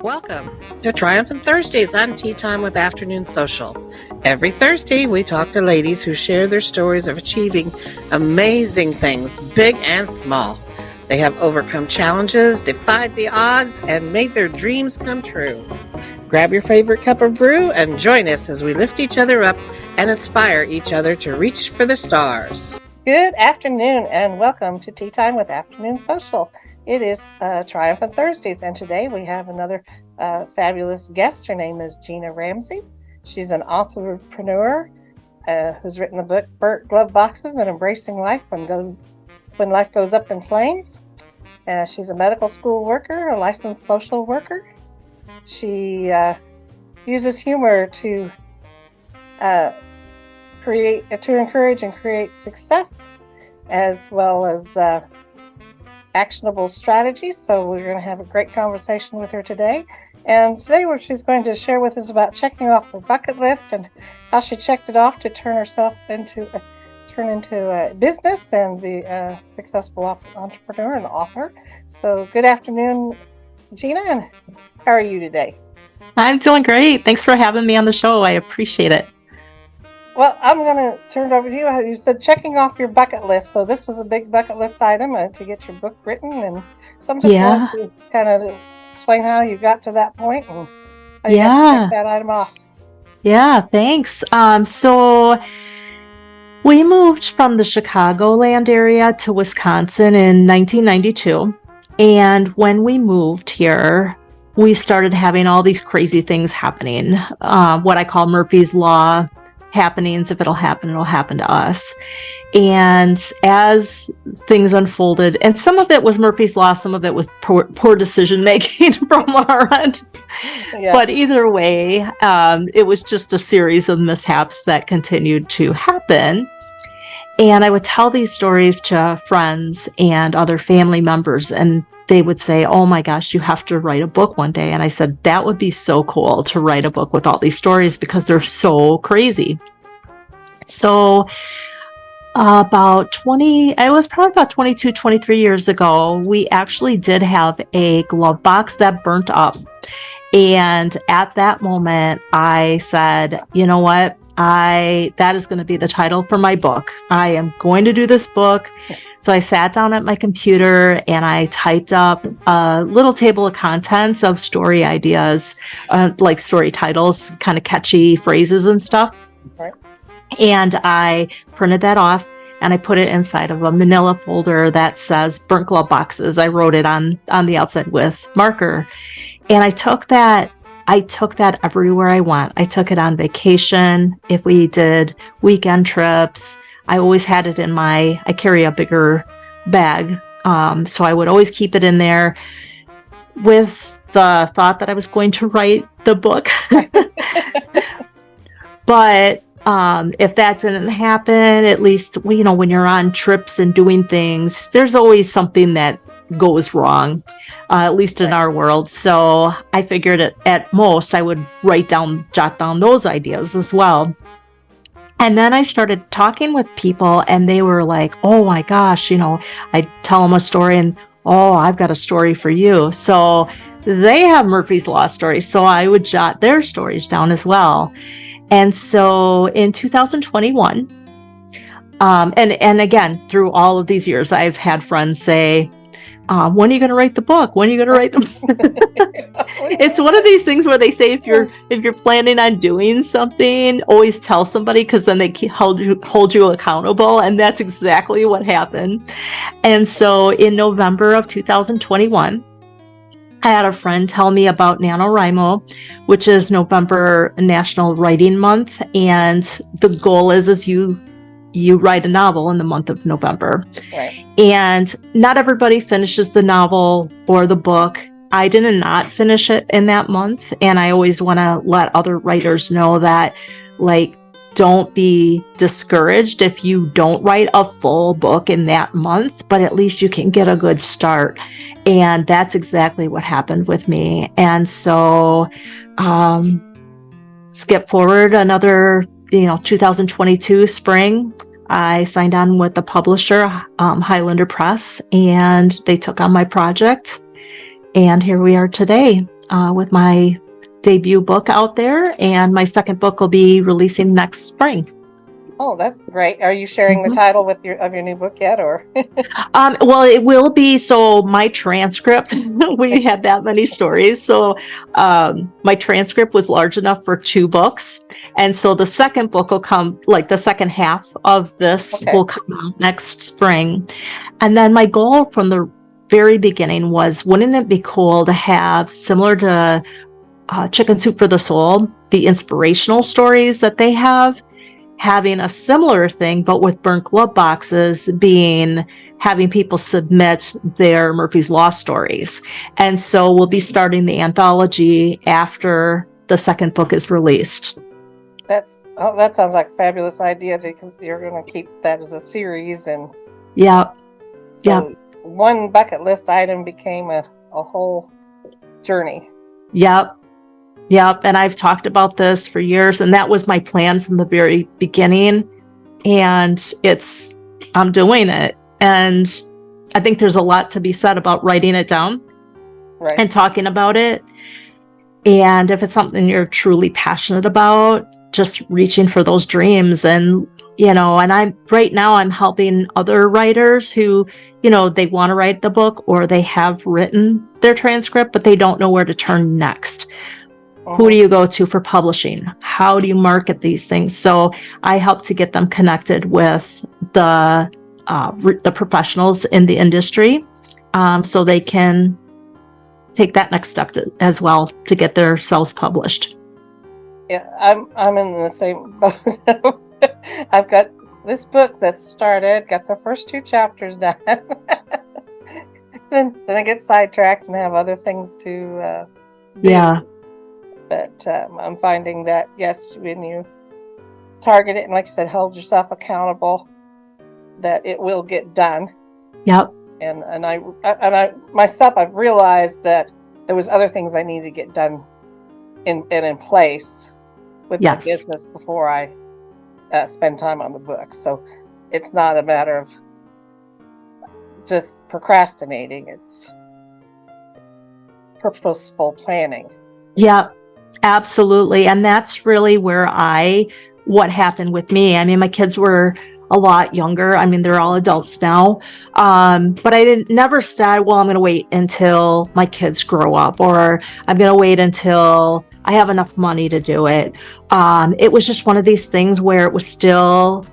Welcome to Triumphant Thursdays on Tea Time with Afternoon Social. Every Thursday, we talk to ladies who share their stories of achieving amazing things, big and small. They have overcome challenges, defied the odds, and made their dreams come true. Grab your favorite cup of brew and join us as we lift each other up and inspire each other to reach for the stars. Good afternoon and welcome to Tea Time with Afternoon Social. It is Triumphant Thursdays, and today we have another fabulous guest. Her name is Gina Ramsey. She's an authorpreneur who's written the book Gloveboxes and Embracing Life When Life Goes Up in Flames. She's a medical school worker, a licensed social worker. She uses humor to encourage and create success, as well as actionable strategies. So we're going to have a great conversation with her today. And today she's going to share with us about checking off her bucket list and how she checked it off to turn into a business and be a successful entrepreneur and author. So good afternoon, Gina, and how are you today? I'm doing great. Thanks for having me on the show. I appreciate it. Well, I'm going to turn it over to you. You said checking off your bucket list. So this was a big bucket list item to get your book written. And so I'm just going to kind of explain how you got to that point and how you got to check that item off. Yeah, thanks. So we moved from the Chicagoland area to Wisconsin in 1992. And when we moved here, we started having all these crazy things happening, what I call Murphy's Law happenings. If it'll happen to us. And as things unfolded, and some of it was Murphy's Law, some of it was poor decision making from our end. Yeah. But either way, it was just a series of mishaps that continued to happen. And I would tell these stories to friends and other family members, and they would say, "Oh my gosh, you have to write a book one day." And I said, that would be so cool to write a book with all these stories because they're so crazy. So it was probably about 22, 23 years ago, we actually did have a glove box that burnt up. And at that moment, I said, you know what? That is going to be the title for my book. I am going to do this book. So I sat down at my computer and I typed up a little table of contents of story ideas, like story titles, kind of catchy phrases and stuff. Right. And I printed that off and I put it inside of a manila folder that says Burnt Glove Boxes. I wrote it on the outside with marker. And I took that everywhere I went. I took it on vacation. If we did weekend trips, I always had it I carry a bigger bag. So I would always keep it in there with the thought that I was going to write the book. But if that didn't happen, at least, when you're on trips and doing things, there's always something that goes wrong, at least in our world. So I figured at most I would jot down those ideas as well. And then I started talking with people and they were like, "Oh my gosh," I'd tell them a story and, "Oh, I've got a story for you." So they have Murphy's Law stories. So I would jot their stories down as well. And so in 2021, and again, through all of these years, I've had friends say, "When are you going to write the book? When are you going to write the book?" It's one of these things where they say if you're planning on doing something, always tell somebody, because then they hold you accountable, and that's exactly what happened. And so in November of 2021, I had a friend tell me about NaNoWriMo, which is November National Writing Month, and the goal is you write a novel in the month of November. Right. And not everybody finishes the novel or the book. I did not finish it in that month. And I always want to let other writers know that, don't be discouraged if you don't write a full book in that month, but at least you can get a good start. And that's exactly what happened with me. And so, skip forward another, 2022 spring, I signed on with the publisher, Highlander Press, and they took on my project. And here we are today. with my debut book out there, and my second book will be releasing next spring. Oh, that's great. Are you sharing the title with your new book yet, or? Well, it will be. So my transcript, we had that many stories. So my transcript was large enough for 2 books. And so the second book will come, like the second half of this will come out next spring. And then my goal from the very beginning was, wouldn't it be cool to have, similar to Chicken Soup for the Soul, the inspirational stories that they have, having a similar thing, but with burnt glove boxes, being having people submit their Murphy's Law stories. And so we'll be starting the anthology after the second book is released. That sounds like a fabulous idea, because you're going to keep that as a series. And one bucket list item became a whole journey. Yep. And I've talked about this for years, and that was my plan from the very beginning. And I'm doing it. And I think there's a lot to be said about writing it down and talking about it. And if it's something you're truly passionate about, just reaching for those dreams. And, and right now I'm helping other writers who, they want to write the book, or they have written their transcript, but they don't know where to turn next. Who do you go to for publishing? How do you market these things? So I help to get them connected with the professionals in the industry, so they can take that next step as well to get themselves published. Yeah, I'm in the same boat. I've got this book that's started, got the first 2 chapters done. then I get sidetracked and have other things to do. But I'm finding that, yes, when you target it and, like you said, hold yourself accountable, that it will get done. Yep. And I myself, I've realized that there was other things I needed to get done in place with my business before I spend time on the book. So it's not a matter of just procrastinating. It's purposeful planning. Yeah, absolutely. And that's really what happened with me. I mean, my kids were a lot younger. I mean, they're all adults now. But I never said, well, I'm going to wait until my kids grow up, or I'm going to wait until I have enough money to do it. It was just one of these things where it was still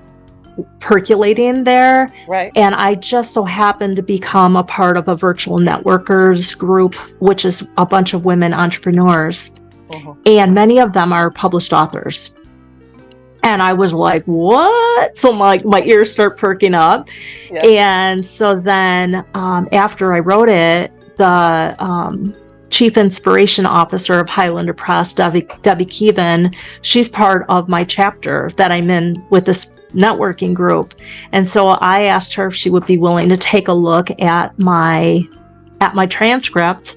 percolating there. Right. And I just so happened to become a part of a virtual networkers group, which is a bunch of women entrepreneurs. And many of them are published authors. And I was like, what? So my ears start perking up. Yes. And so then after I wrote it, the Chief Inspiration Officer of Highlander Press, Debbie Keevan, she's part of my chapter that I'm in with this networking group. And so I asked her if she would be willing to take a look at my transcript,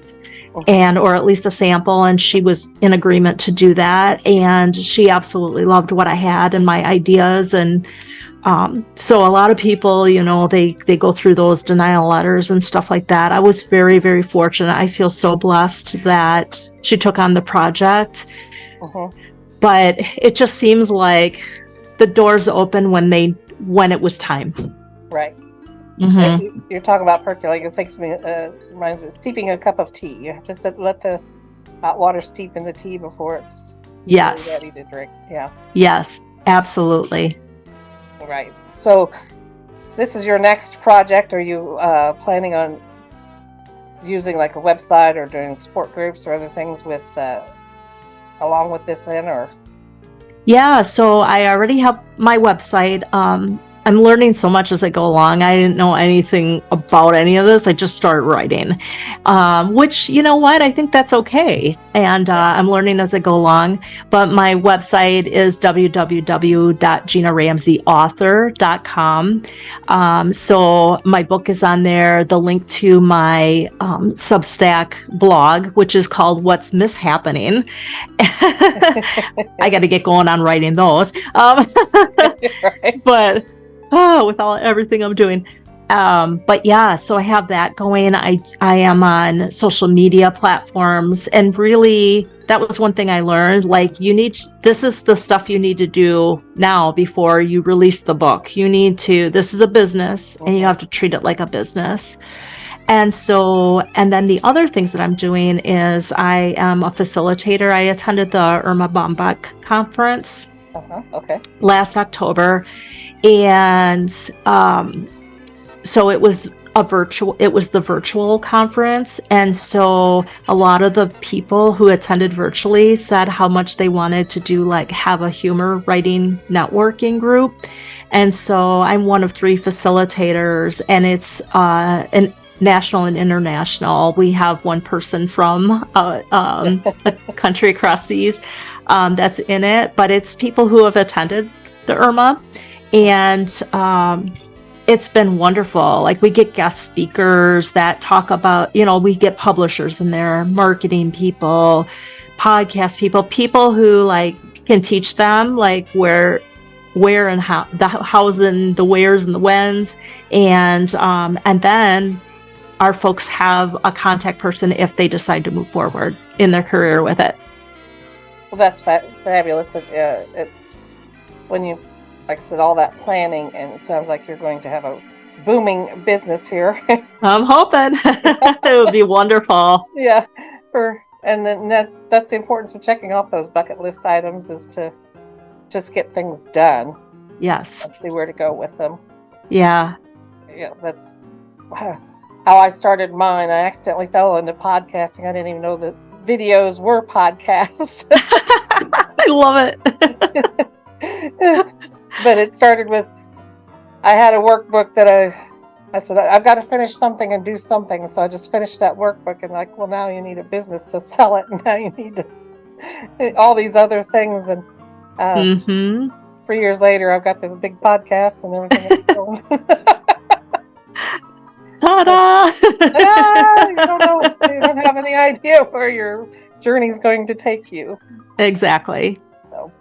or at least a sample, and she was in agreement to do that. And she absolutely loved what I had and my ideas. And so a lot of people, they go through those denial letters and stuff like that. I was very, very fortunate. I feel so blessed that she took on the project. But it just seems like the doors open when it was time. Right. You're talking about percolating. It makes me reminds me of steeping a cup of tea. You have to let the hot water steep in the tea before it's ready to drink. Yeah. Yes, absolutely. Right. So this is your next project. Are you planning on using like a website or doing support groups or other things with along with this then, or? Yeah, so I already have my website. I'm learning so much as I go along. I didn't know anything about any of this. I just started writing, which, you know what? I think that's okay. And I'm learning as I go along. But my website is www.ginaramseyauthor.com. So my book is on there. The link to my Substack blog, which is called What's Mishappening. I got to get going on writing those. Right. But with everything I'm doing. But yeah, so I have that going. I am on social media platforms, and really that was one thing I learned. Like, this is the stuff you need to do now before you release the book. This is a business, and you have to treat it like a business. And then the other things that I'm doing is I am a facilitator. I attended the Irma Bombeck conference last October, and so it was the virtual conference. And so a lot of the people who attended virtually said how much they wanted to have a humor writing networking group. And so I'm one of 3 facilitators, and it's an national and international. We have one person from a country across seas that's in it, but it's people who have attended the Irma, and it's been wonderful. Like, we get guest speakers that talk about, we get publishers in there, marketing people, podcast people who can teach them where and how, the hows and the wheres and the whens, and then our folks have a contact person if they decide to move forward in their career with it. Well, that's fabulous. It's when you, like I said, all that planning, and it sounds like you're going to have a booming business here. I'm hoping. It would be wonderful. Yeah. And then that's the importance of checking off those bucket list items, is to just get things done. Yes. And see where to go with them. Yeah. Yeah, that's how I started mine. I accidentally fell into podcasting. I didn't even know that videos were podcasts. I love it. But it started with, I had a workbook that I said, I've got to finish something and do something. So I just finished that workbook, and well, now you need a business to sell it. And now you need all these other things. And 3 years later, I've got this big podcast and everything else going. Ta-da! You don't have any idea where your journey's going to take you. Exactly. So,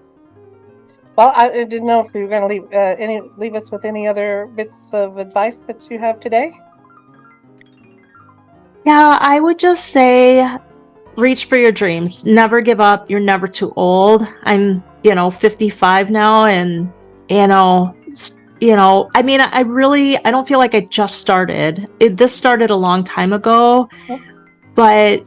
well, I didn't know if you were going to leave us with any other bits of advice that you have today. Yeah, I would just say, reach for your dreams. Never give up. You're never too old. I'm, 55 now, and I mean, I don't feel like I just started. This started a long time ago, but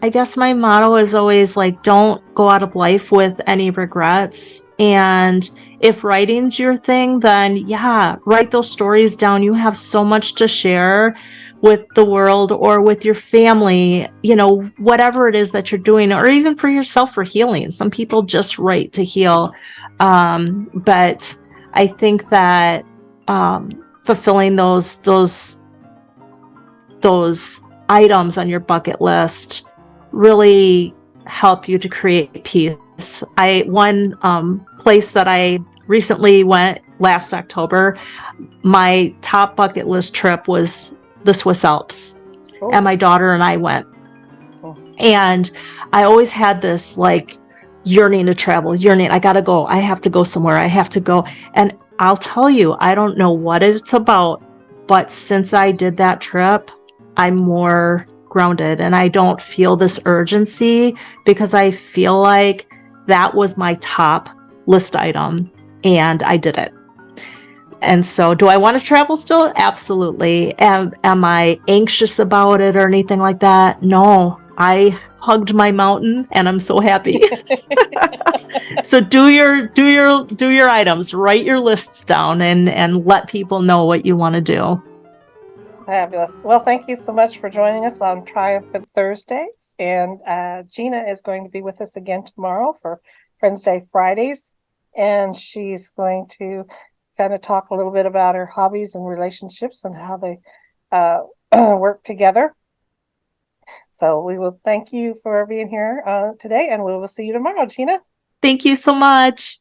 I guess my motto is always don't go out of life with any regrets. And if writing's your thing, then yeah, write those stories down. You have so much to share with the world or with your family, whatever it is that you're doing, or even for yourself, for healing. Some people just write to heal. But I think that fulfilling those items on your bucket list really help you to create peace. One place that I recently went last October, my top bucket list trip was the Swiss Alps. Oh. And my daughter and I went. Oh. And I always had this yearning to travel, I gotta go. I have to go somewhere. I have to go. And I'll tell you, I don't know what it's about, but since I did that trip, I'm more grounded, and I don't feel this urgency, because I feel like that was my top list item and I did it. And so, do I want to travel still? Absolutely. Am I anxious about it or anything like that? No, I hugged my mountain and I'm so happy. So do your items, write your lists down, and let people know what you want to do. Fabulous. Well, thank you so much for joining us on Triumphant Thursdays. And Gina is going to be with us again tomorrow for Friends Day Fridays. And she's going to kind of talk a little bit about her hobbies and relationships and how they work together. So we will thank you for being here today, and we will see you tomorrow, Gina. Thank you so much.